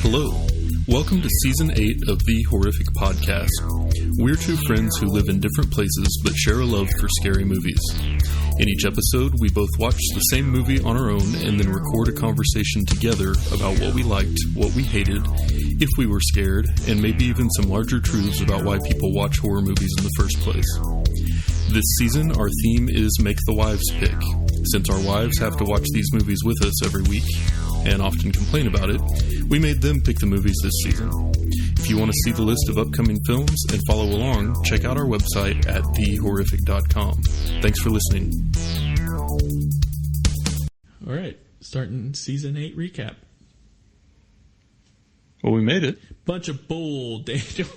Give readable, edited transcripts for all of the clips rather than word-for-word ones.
Hello. Welcome to Season 8 of The Horrific Podcast. We're two friends who live in different places but share a love for scary movies. In each episode, we both watch the same movie on our own and then record a conversation together about what we liked, what we hated, if we were scared, and maybe even some larger truths about why people watch horror movies in the first place. This season, our theme is Make the Wives Pick. Since our wives have to watch these movies with us every week, and often complain about it, we made them pick the movies this season. If you want to see the list of upcoming films and follow along, check out our website at thehorrific.com. Thanks for listening. All right, starting Season 8 recap. Well, we made it. Bunch of bull, Daniel.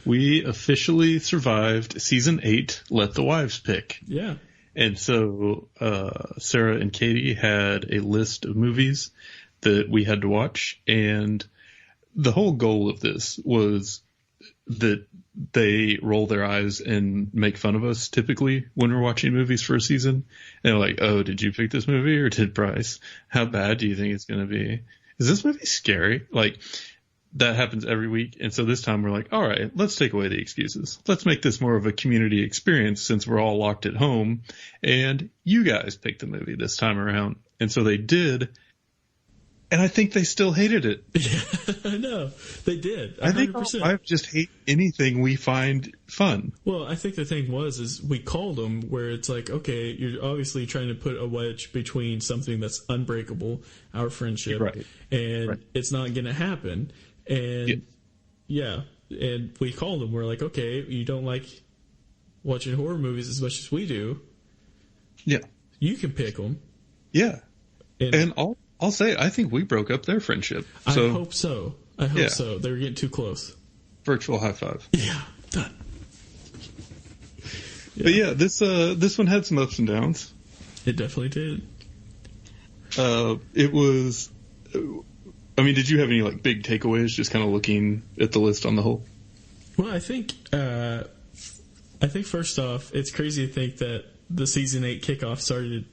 We officially survived Season 8, Let the Wives Pick. Yeah. And so Sarah and Katie had a list of movies that we had to watch. And the whole goal of this was that they roll their eyes and make fun of us typically when we're watching movies for a season. And they're like, oh, did you pick this movie or did Bryce? How bad do you think it's going to be? Is this movie scary? Like, that happens every week. And so this time we're like, all right, let's take away the excuses. Let's make this more of a community experience since we're all locked at home. And you guys picked the movie this time around. And so they did. And I think they still hated it. Yeah, I know. They did. 100%. I think our wives just hate anything we find fun. Well, I think the thing is we called them where it's like, okay, you're obviously trying to put a wedge between something that's unbreakable, our friendship, right. And right. It's not going to happen. And yeah, and we called them. We're like, okay, you don't like watching horror movies as much as we do. Yeah. You can pick them. Yeah. And I'll say, I think we broke up their friendship. So, I hope so. I hope so. They were getting too close. Virtual high five. Yeah. Done. Yeah. But yeah, this one had some ups and downs. It definitely did. It was... I mean, did you have any like big takeaways just kind of looking at the list on the whole? Well, I think first off, it's crazy to think that the Season 8 kickoff started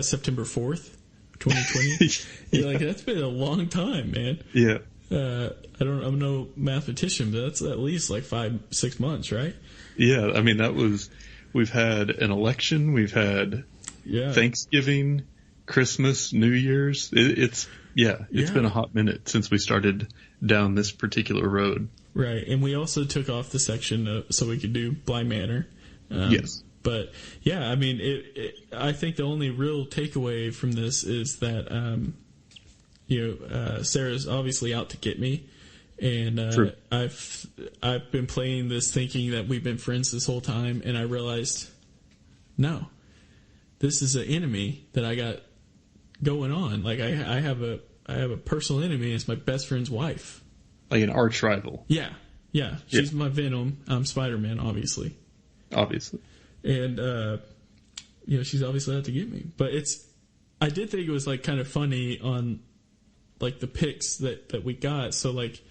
September 4th, 2020. You're like, that's been a long time, man. Yeah. I'm no mathematician, but that's at least like 5-6 months, right? Yeah. I mean, we've had an election. We've had Thanksgiving, Christmas, New Year's. It's been a hot minute since we started down this particular road. Right, and we also took off the section so we could do Bly Manor. Yes. But, yeah, I mean, I think the only real takeaway from this is that, Sarah's obviously out to get me. And I've been playing this thinking that we've been friends this whole time, and I realized, no, this is an enemy that I got going on. Like I have a personal enemy. It's my best friend's wife, like an arch rival. Yeah. She's my Venom. I'm Spider-Man, obviously. And she's obviously out to get me. But I did think it was like kind of funny on like the picks that we got. So like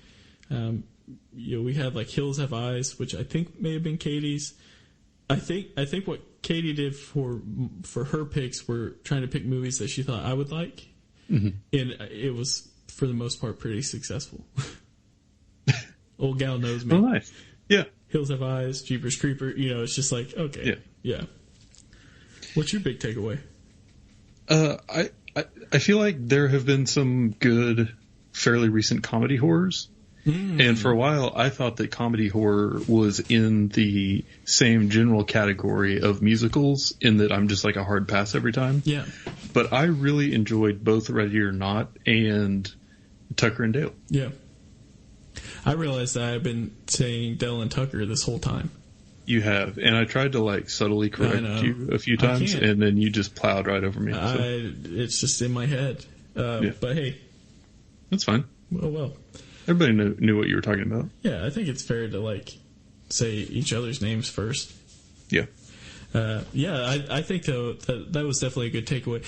we had like Hills Have Eyes, which I think may have been Katie's. I think what Katie did for her picks were trying to pick movies that she thought I would like, and it was for the most part pretty successful. Old gal knows me. Oh, nice. Yeah. Hills Have Eyes, Jeepers Creeper. It's just like okay. Yeah. What's your big takeaway? I feel like there have been some good, fairly recent comedy horrors. And for a while, I thought that comedy horror was in the same general category of musicals, in that I'm just like a hard pass every time. Yeah. But I really enjoyed both Ready or Not and Tucker and Dale. Yeah. I realized that I've been saying Dale and Tucker this whole time. You have. And I tried to like subtly correct you a few times, and then you just plowed right over me. So. It's just in my head. But hey. That's fine. Well. Everybody knew what you were talking about. Yeah, I think it's fair to like say each other's names first. Yeah. I think though that was definitely a good takeaway.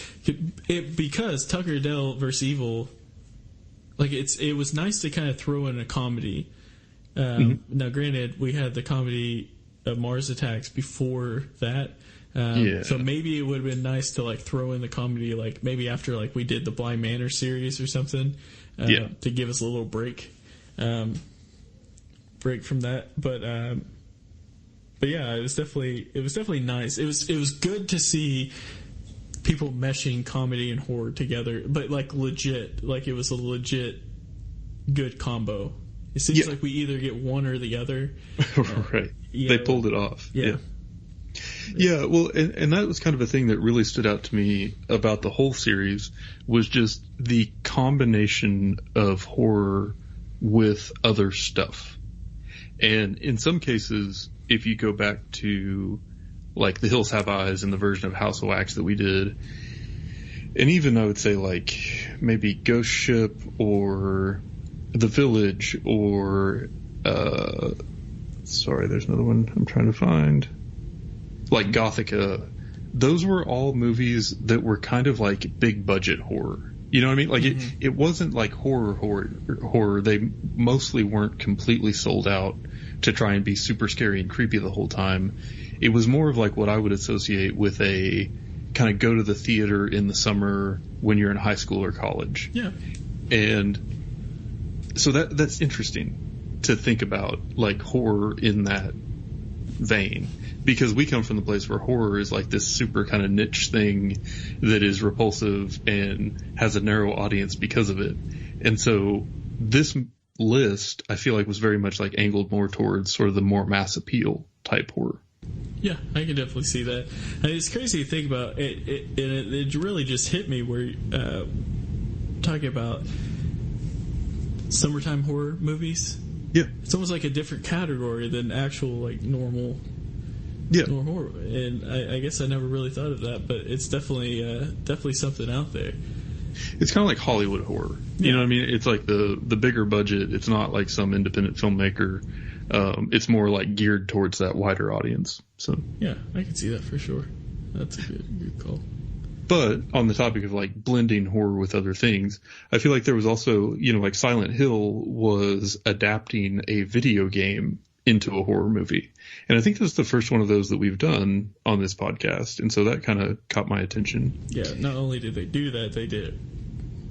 Because Tucker and Dale vs. Evil, like it was nice to kind of throw in a comedy. Now, granted, we had the comedy Mars Attacks before that. So maybe it would have been nice to like throw in the comedy, like maybe after like we did the Bly Manor series or something, to give us a little break from that. But yeah, it was definitely nice. It was good to see people meshing comedy and horror together, but like legit, like it was a legit good combo. It seems like we either get one or the other. Right. They pulled it off. Yeah. Yeah, well, and that was kind of a thing that really stood out to me about the whole series, was just the combination of horror with other stuff. And in some cases, if you go back to like The Hills Have Eyes and the version of House of Wax that we did, and even I would say like maybe Ghost Ship or The Village or sorry, there's another one I'm trying to find, like Gothica. Those were all movies that were kind of like big budget horror. You know what I mean? Like it wasn't like horror. They mostly weren't completely sold out to try and be super scary and creepy the whole time. It was more of like what I would associate with a kind of go to the theater in the summer when you're in high school or college. Yeah. And so that's interesting to think about, like horror in that vein, because we come from the place where horror is like this super kind of niche thing that is repulsive and has a narrow audience because of it. And so this list, I feel like, was very much like angled more towards sort of the more mass appeal type horror. Yeah, I can definitely see that. I mean, it's crazy to think about it. It really just hit me where talking about summertime horror movies. Yeah, it's almost like a different category than actual like normal horror. And I guess I never really thought of that, but it's definitely something out there. It's kind of like Hollywood horror. You know what I mean? It's like the bigger budget. It's not like some independent filmmaker. It's more like geared towards that wider audience. So yeah, I can see that for sure. That's a good call. But on the topic of like blending horror with other things, I feel like there was also, you know, like Silent Hill was adapting a video game into a horror movie. And I think that's the first one of those that we've done on this podcast. And so that kind of caught my attention. Yeah, not only did they do that, they did it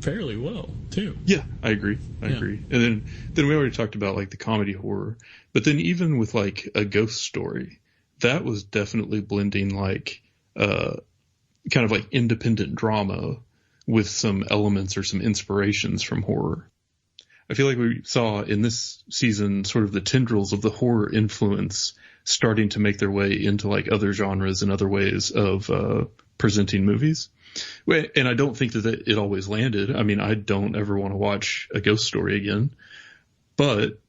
fairly well, too. Yeah, I agree. I agree. And then we already talked about like the comedy horror. But then even with like A Ghost Story, that was definitely blending like kind of like independent drama with some elements or some inspirations from horror. I feel like we saw in this season sort of the tendrils of the horror influence starting to make their way into like other genres and other ways of presenting movies. And I don't think that it always landed. I mean, I don't ever want to watch A Ghost Story again, but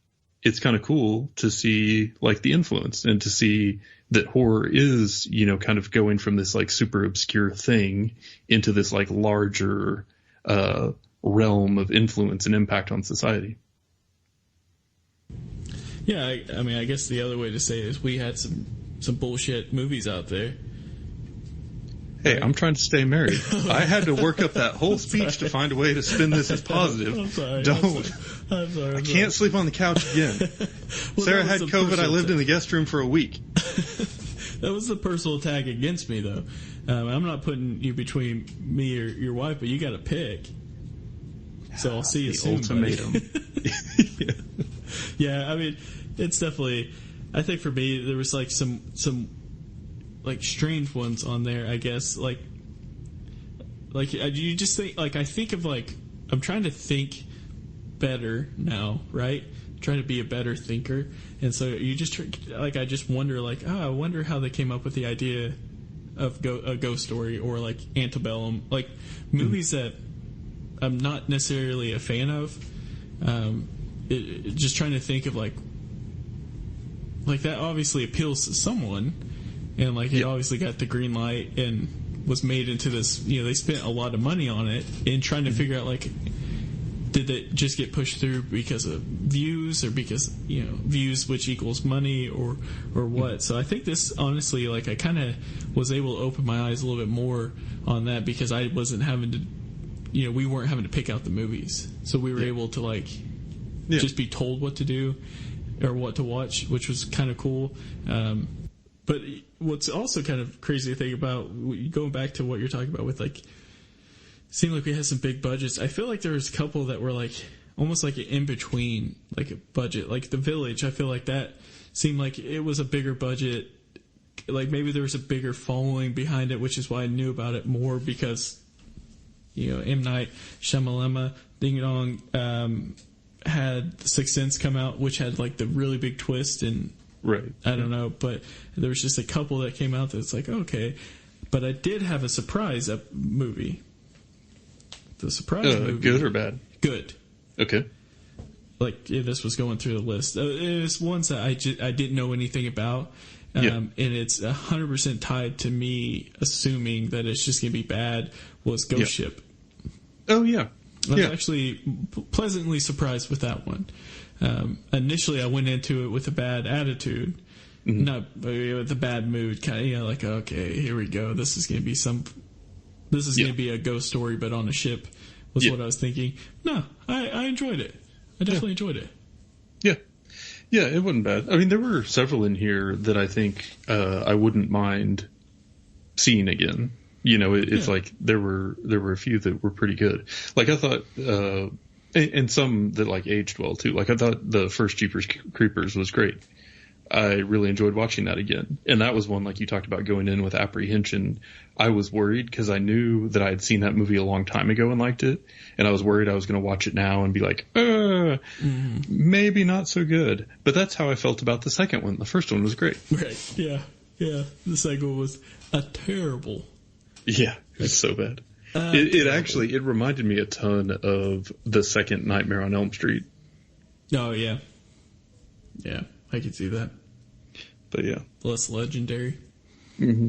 it's kind of cool to see like the influence and to see that horror is, you know, kind of going from this like super obscure thing into this like larger realm of influence and impact on society. Yeah, I mean, I guess the other way to say it is we had some bullshit movies out there. Hey, I'm trying to stay married. I had to work up that whole speech to find a way to spin this as positive. I'm sorry. I'm sorry. I can't sleep on the couch again. Well, Sarah had COVID. I lived in the guest room for a week. That was the personal attack against me, though. I'm not putting you between me or your wife, but you got to pick. So I'll see you soon. Ultimatum. Yeah, I mean, it's definitely. I think for me, there was like some like strange ones on there. I guess like you just think like I think of like I'm trying to think better now, right? Trying to be a better thinker, and so you just like I just wonder like I wonder how they came up with the idea of a Ghost Story or like Antebellum, like movies that I'm not necessarily a fan of. Just trying to think of like that obviously appeals to someone, and like it obviously got the green light and was made into this. You know, they spent a lot of money on it and trying to figure out like, did it just get pushed through because of views or because views which equals money or what? So I think this honestly, like I kind of was able to open my eyes a little bit more on that because I wasn't having to. We weren't having to pick out the movies, so we were able to like just be told what to do, or what to watch, which was kind of cool. But what's also kind of crazy to think about, going back to what you're talking about with like, seemed like we had some big budgets. I feel like there was a couple that were like almost like an in between, like a budget, like The Village. I feel like that seemed like it was a bigger budget. Like maybe there was a bigger following behind it, which is why I knew about it more, because, you know, M. Night Shyamalan, Ding Dong, had The Sixth Sense come out, which had like the really big twist, and Right. I don't know, but there was just a couple that came out that's like, okay. But I did have a surprise movie. The surprise movie. Good or bad? Good. Okay. Like, this was going through the list. It was ones that I didn't know anything about. And it's 100% tied to me assuming that it's just going to be bad, was Ghost Ship. Oh, yeah. I was actually pleasantly surprised with that one. Initially, I went into it with a bad attitude, not with a bad mood, kind of, you know, like, okay, here we go. This is going to be going to be a ghost story, but on a ship, was what I was thinking. No, I enjoyed it. I definitely enjoyed it. Yeah. Yeah, it wasn't bad. I mean, there were several in here that I think I wouldn't mind seeing again. You know, it's like there were a few that were pretty good. Like I thought, and some that like aged well too. Like I thought the first Jeepers Creepers was great. I really enjoyed watching that again. And that was one, like you talked about, going in with apprehension. I was worried because I knew that I had seen that movie a long time ago and liked it. And I was worried I was going to watch it now and be like, maybe not so good. But that's how I felt about the second one. The first one was great. Right. Yeah. Yeah. The second one was terrible. Yeah. It was so bad. It reminded me a ton of the second Nightmare on Elm Street. Oh, yeah. Yeah. I could see that. But yeah. Less legendary. Mm-hmm.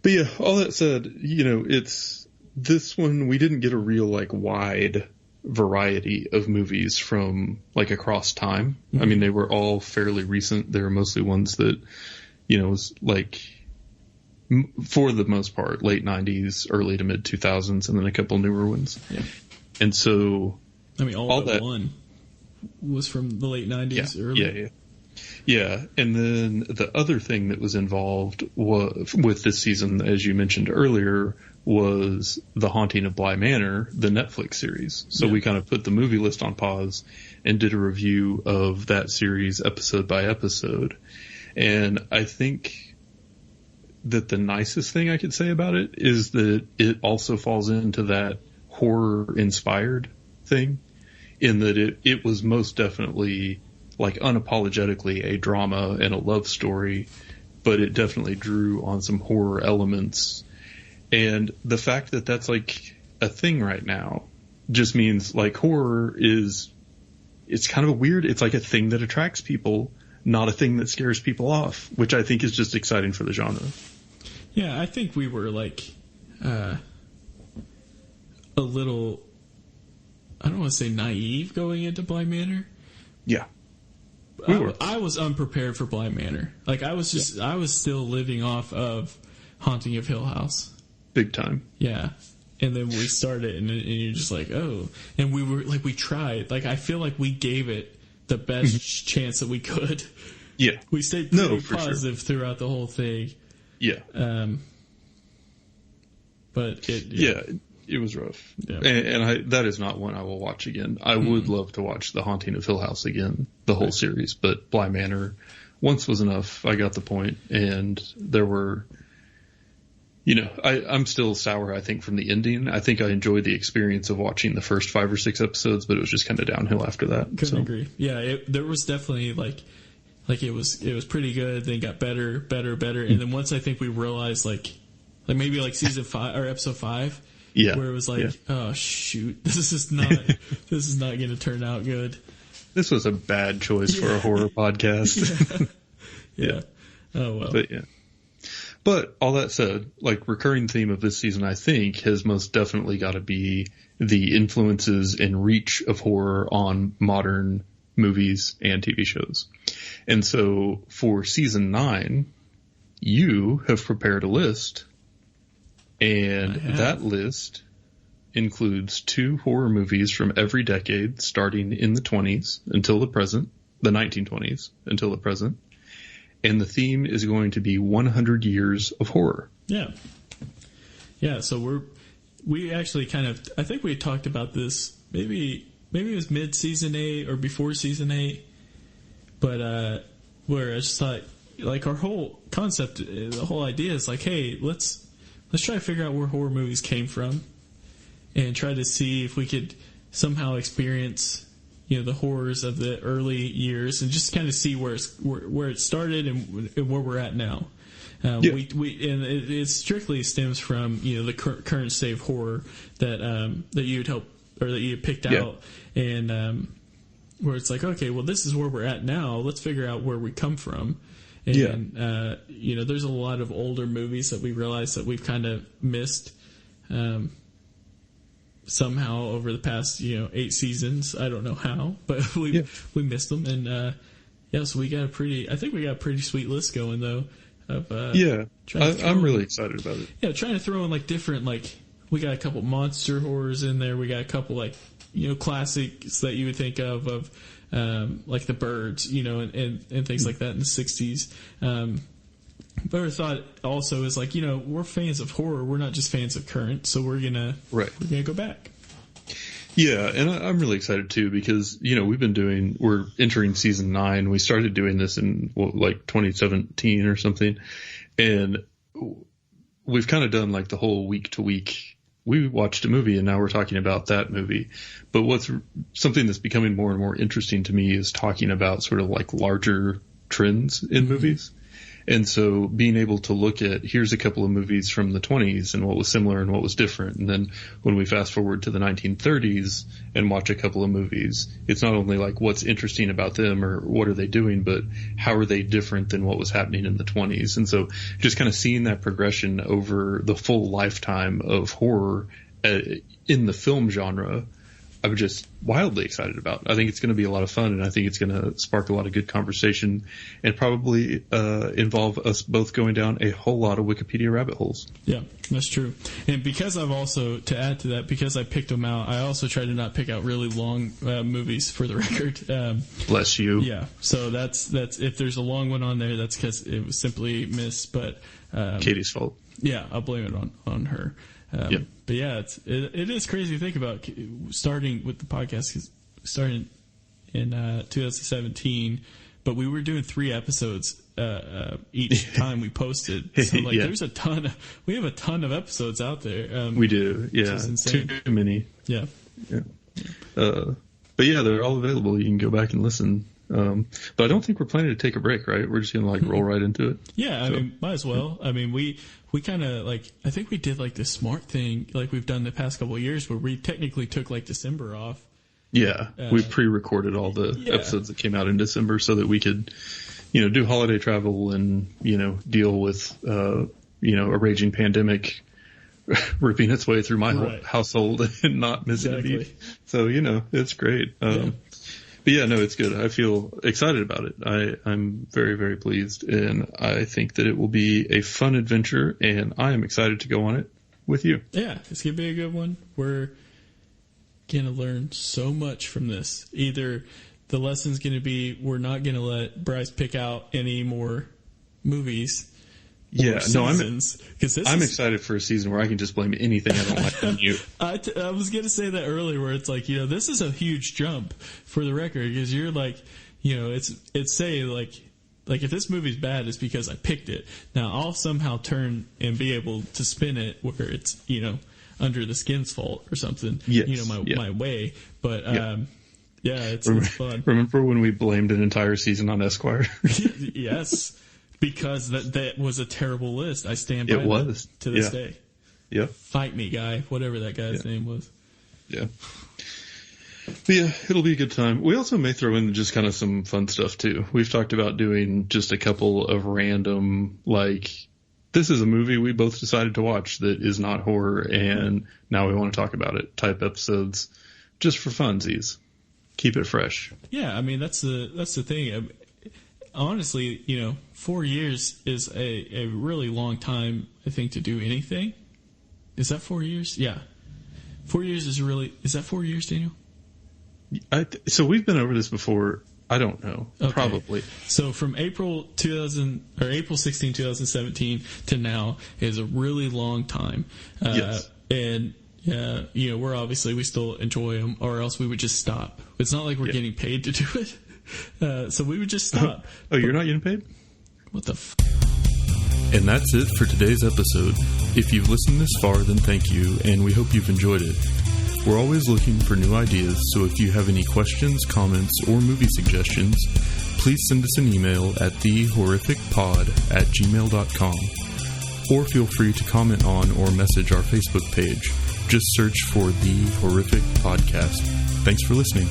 But yeah, all that said, you know, it's this one, we didn't get a real like wide variety of movies from like across time. I mean, they were all fairly recent. They were mostly ones that, you know, was like, for the most part, late 90s, early to mid 2000s, and then a couple newer ones. Yeah. And so, I mean, all that one was from the late 90s, early. Yeah. And then the other thing that was involved with this season, as you mentioned earlier, was The Haunting of Bly Manor, the Netflix series. So we kind of put the movie list on pause and did a review of that series episode by episode. And I think that the nicest thing I could say about it is that it also falls into that horror-inspired thing, in that it was most definitely, like, unapologetically a drama and a love story, but it definitely drew on some horror elements. And the fact that that's, like, a thing right now just means, like, horror it's kind of weird. It's like a thing that attracts people, not a thing that scares people off, which I think is just exciting for the genre. Yeah, I think we were, like, a little, I don't want to say naive going into Bly Manor. Yeah. I was unprepared for Bly Manor. Like, I was still living off of Haunting of Hill House. Big time. Yeah. And then we started, and you're just like, oh. And we were, like, we tried. Like, I feel like we gave it the best chance that we could. Yeah. We stayed pretty positive throughout the whole thing. Yeah. But it was rough. Yeah. And that is not one I will watch again. I would love to watch The Haunting of Hill House again, the whole series, but Bly Manor once was enough. I got the point, and there were, you know, I'm still sour, I think, from the ending. I think I enjoyed the experience of watching the first 5 or 6 episodes, but it was just kind of downhill after that. Couldn't agree. Yeah, there was definitely like it was pretty good. Then got better, and then once I think we realized like maybe like season 5 or episode 5. Yeah. Where it was like, oh shoot, this is not going to turn out good. This was a bad choice for a horror podcast. Yeah. Oh well. But all that said, like, recurring theme of this season, I think, has most definitely got to be the influences and reach of horror on modern movies and TV shows. And so for season 9, you have prepared a list. And that list includes 2 horror movies from every decade, starting in the 20s until the present. the 1920s until the present. And the theme is going to be 100 years of horror. Yeah. Yeah, so we actually kind of, I think we talked about this, maybe it was mid-season 8 or before season 8, but where I just thought, like, our whole concept, the whole idea is like, hey, let's try to figure out where horror movies came from and try to see if we could somehow experience, the horrors of the early years and just kind of see where it started and where we're at now. It strictly stems from the current state of horror that you would help or that you picked out, and where it's like, okay, well, this is where we're at now. Let's figure out where we come from. And there's a lot of older movies that we realize that we've kind of missed somehow over the past 8 seasons. I don't know how, but we missed them, and so we got a pretty sweet list going though. I'm really excited about it. Yeah, trying to throw in like different, like, we got a couple monster horrors in there. We got a couple like classics that you would think of like The Birds, and things like that in the 60s. But our thought also is like, we're fans of horror. We're not just fans of current, so we're gonna go back. Yeah, and I'm really excited too because we're entering season 9. We started doing this in 2017 or something, and we've kind of done like the whole week to week. We watched a movie and now we're talking about that movie. But what's something that's becoming more and more interesting to me is talking about sort of like larger trends in movies. And so being able to look at, here's a couple of movies from the 20s and what was similar and what was different. And then when we fast forward to the 1930s and watch a couple of movies, it's not only like what's interesting about them or what are they doing, but how are they different than what was happening in the 20s. And so just kind of seeing that progression over the full lifetime of horror in the film genre, I'm just wildly excited about. I think it's going to be a lot of fun, and I think it's going to spark a lot of good conversation and probably involve us both going down a whole lot of Wikipedia rabbit holes. Yeah, that's true. And because I've also, to add to that, because I picked them out, I also try to not pick out really long movies for the record. Bless you. Yeah, so that's if there's a long one on there, that's because it was simply missed. But Katie's fault. Yeah, I'll blame it on her. But yeah, it is crazy to think about starting with the podcast. 'Cause starting in 2017, but we were doing 3 episodes each time we posted. So there's we have a ton of episodes out there. We do, yeah, too many. Yeah. But yeah, they're all available. You can go back and listen. But I don't think we're planning to take a break, right? We're just going to roll right into it. Yeah, I mean, might as well. I mean, we kind of I think we did the smart thing like we've done the past couple of years where we technically took December off. Yeah, we pre-recorded all the episodes that came out in December so that we could, do holiday travel and, deal with, a raging pandemic ripping its way through my whole household and not missing a beat. So, it's great. But yeah, no, it's good. I feel excited about it. I'm very, very pleased, and I think that it will be a fun adventure, and I am excited to go on it with you. Yeah, it's going to be a good one. We're going to learn so much from this. Either the lesson's going to be we're not going to let Bryce pick out any more movies. Yeah, no, I'm excited for a season where I can just blame anything I don't like on you. I was going to say that earlier, where it's this is a huge jump for the record because you're it's say if this movie's bad, it's because I picked it. Now I'll somehow turn and be able to spin it where it's under the skin's fault or something. Yes. My way, but it's fun. Remember when we blamed an entire season on Esquire? Yes. Because that was a terrible list. I stand by it to this day. Yeah. Fight me, guy. Whatever that guy's name was. Yeah. But yeah, it'll be a good time. We also may throw in just kind of some fun stuff too. We've talked about doing just a couple of random, this is a movie we both decided to watch that is not horror and now we want to talk about it type episodes just for funsies. Keep it fresh. Yeah, I mean, that's the thing. Honestly, 4 years is a really long time, I think, to do anything. Is that 4 years? Yeah. 4 years is that 4 years, Daniel? So we've been over this before. I don't know. Okay. Probably. So from April 16, 2017 to now is a really long time. Yes. And we still enjoy them, or else we would just stop. It's not like we're getting paid to do it. So we would just stop. You're not getting paid? What the And that's it for today's episode. If you've listened this far, then thank you, and we hope you've enjoyed it. We're always looking for new ideas, so if you have any questions, comments, or movie suggestions, please send us an email at thehorrificpod@gmail.com, or feel free to comment on or message our Facebook page. Just search for The Horrific Podcast. Thanks for listening.